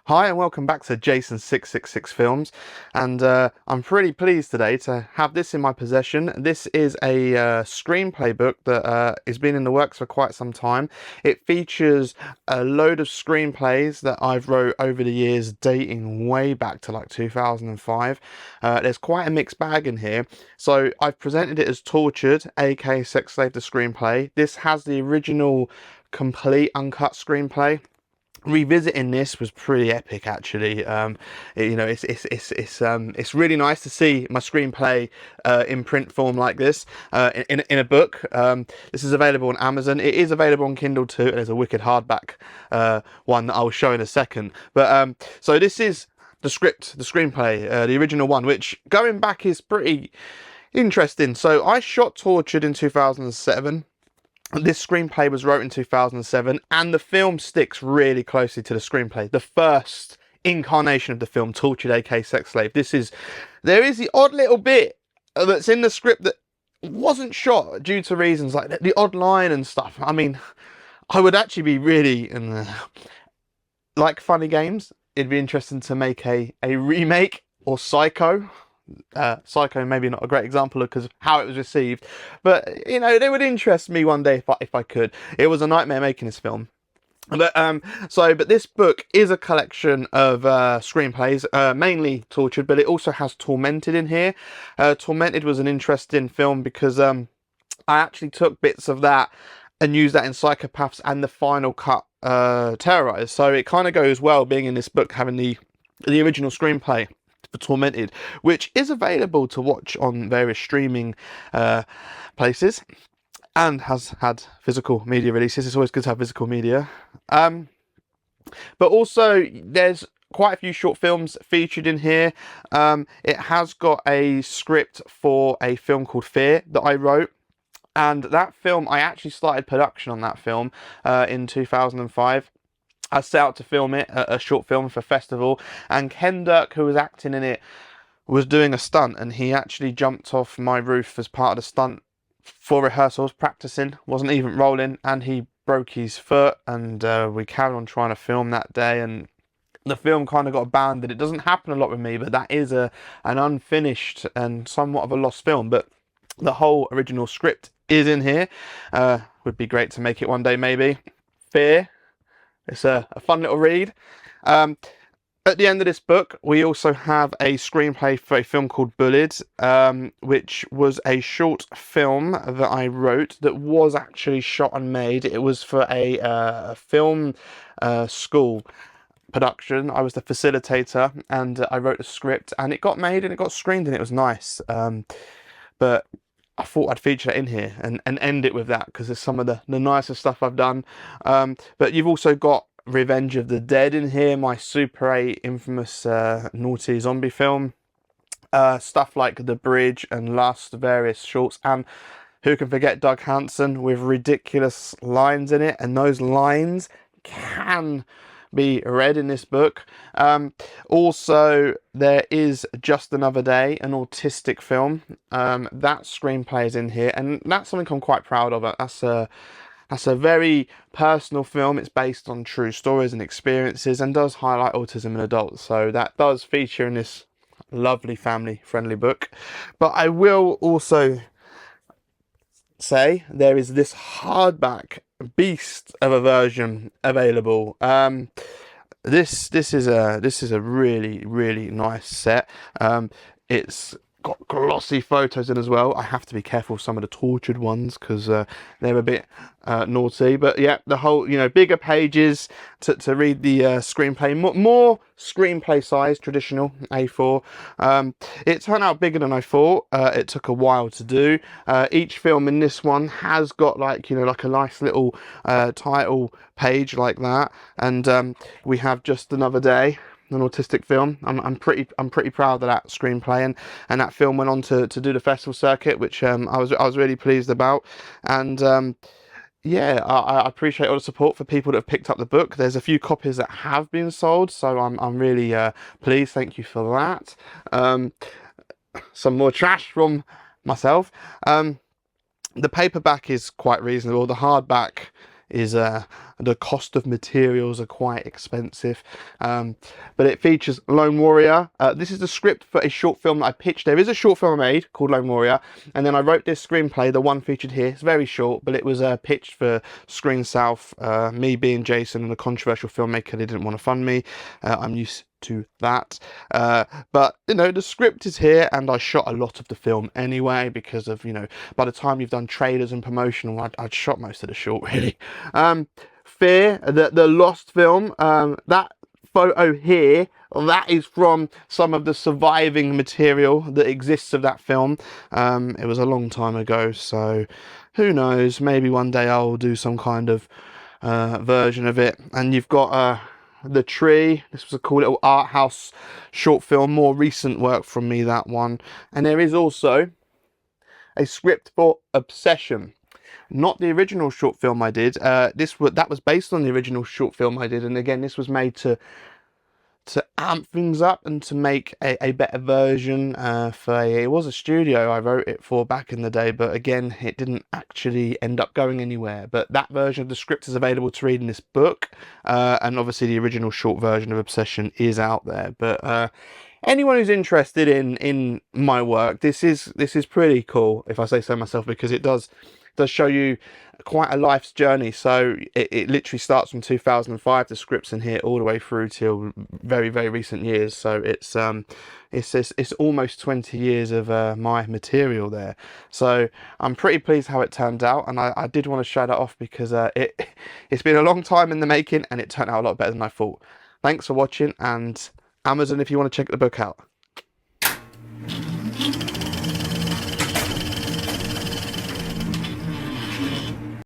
Hi and welcome back to Jason666 Films, and I'm pretty pleased today to have this in my possession. This is a screenplay book that has been in the works for quite some time. It features a load of screenplays that I've wrote over the years, dating way back to like 2005. There's quite a mixed bag in here, so I've presented it as Tortured, aka Sex Slave the Screenplay. This has the original complete uncut screenplay. Revisiting this was pretty epic, actually. It's really nice to see my screenplay in print form like this, in a book. This is available on Amazon. It is available on Kindle too, and there's a wicked hardback one that I'll show in a second. But so this is the script, the screenplay, the original one, which going back is pretty interesting. So I shot Tortured in 2007. This screenplay was wrote in 2007, and the film sticks really closely to the screenplay. The first incarnation of the film, Tortured, aka Sex Slave. There is the odd little bit that's in the script that wasn't shot due to reasons like the odd line and stuff. I mean, I would actually be really, like Funny Games, it'd be interesting to make a remake, or Psycho. Psycho maybe not a great example because of how it was received, but you know, they would interest me one day if I could. It was a nightmare making this film. But this book is a collection of screenplays, mainly Tortured, but it also has Tormented in here. Tormented was an interesting film because I actually took bits of that and used that in Psychopaths and the final cut, Terrorized. So it kind of goes well being in this book, having the original screenplay for Tormented, which is available to watch on various streaming places and has had physical media releases. It's always good to have physical media. But also there's quite a few short films featured in here. It has got a script for a film called Fear that I wrote. And that film, I actually started production on that film in 2005. I set out to film it, a short film for a festival, and Ken Dirk, who was acting in it, was doing a stunt, and he actually jumped off my roof as part of the stunt for rehearsals, practicing, wasn't even rolling, and he broke his foot, and we carried on trying to film that day, and the film kind of got abandoned. It doesn't happen a lot with me, but that is an unfinished and somewhat of a lost film, but the whole original script is in here. Would be great to make it one day, maybe. Fear. It's a fun little read. At the end of this book, we also have a screenplay for a film called Bullied, which was a short film that I wrote that was actually shot and made. It was for a film school production. I was the facilitator, and I wrote the script, and it got made and it got screened, and it was nice. But I thought I'd feature it in here and end it with that because it's some of the nicer stuff I've done. But you've also got Revenge of the Dead in here, my Super 8 infamous naughty zombie film. Stuff like The Bridge and Lust, various shorts, and who can forget Doug Hansen with ridiculous lines in it, and those lines can be read in this book. Also, there is Just Another Day, an autistic film. That screenplay is in here, and that's something I'm quite proud of. That's a very personal film. It's based on true stories and experiences, and does highlight autism in adults. So that does feature in this lovely family-friendly book. But I will also say there is this hardback beast of a version available. This is a really nice set. It's got glossy photos in as well. I have to be careful with some of the Tortured ones because they're a bit naughty, but yeah, the whole, bigger pages to read the screenplay, more screenplay size, traditional A4. It turned out bigger than I thought. It took a while to do. Each film in this one has got like a nice little title page like that, and we have Just Another Day, an autistic film. I'm pretty proud of that screenplay, and that film went on to do the festival circuit, which I was really pleased about. And yeah, I appreciate all the support for people that have picked up the book. There's a few copies that have been sold, so I'm really pleased. Thank you for that. Some more trash from myself. The paperback is quite reasonable. The hardback the cost of materials are quite expensive. But it features Lone Warrior. This is the script for a short film that I pitched. There is a short film I made called Lone Warrior, and then I wrote this screenplay, the one featured here. It's very short, but it was pitched for Screen South. Me being Jason and a controversial filmmaker, they didn't want to fund me. I'm used to that, but you know, the script is here, and I shot a lot of the film anyway because of, you know, by the time you've done trailers and promotional, I'd shot most of the short really. Fear, the Lost film, that photo here, that is from some of the surviving material that exists of that film. It was a long time ago, so who knows, maybe one day I'll do some kind of version of it. And you've got The Tree. This was a cool little art house short film, more recent work from me, that one. And there is also a script for Obsession, not the original short film I did. That was based on the original short film I did, and again, this was made to amp things up and to make a better version it was a studio I wrote it for back in the day, but again, it didn't actually end up going anywhere. But that version of the script is available to read in this book, and obviously the original short version of Obsession is out there. But anyone who's interested in my work, this is pretty cool, if I say so myself, because it does show you quite a life's journey. So it literally starts from 2005, the scripts in here, all the way through till very, very recent years. So it's almost 20 years of my material there. So I'm pretty pleased how it turned out, and I did want to show that off because it's been a long time in the making, and it turned out a lot better than I thought. Thanks for watching, and Amazon if you want to check the book out.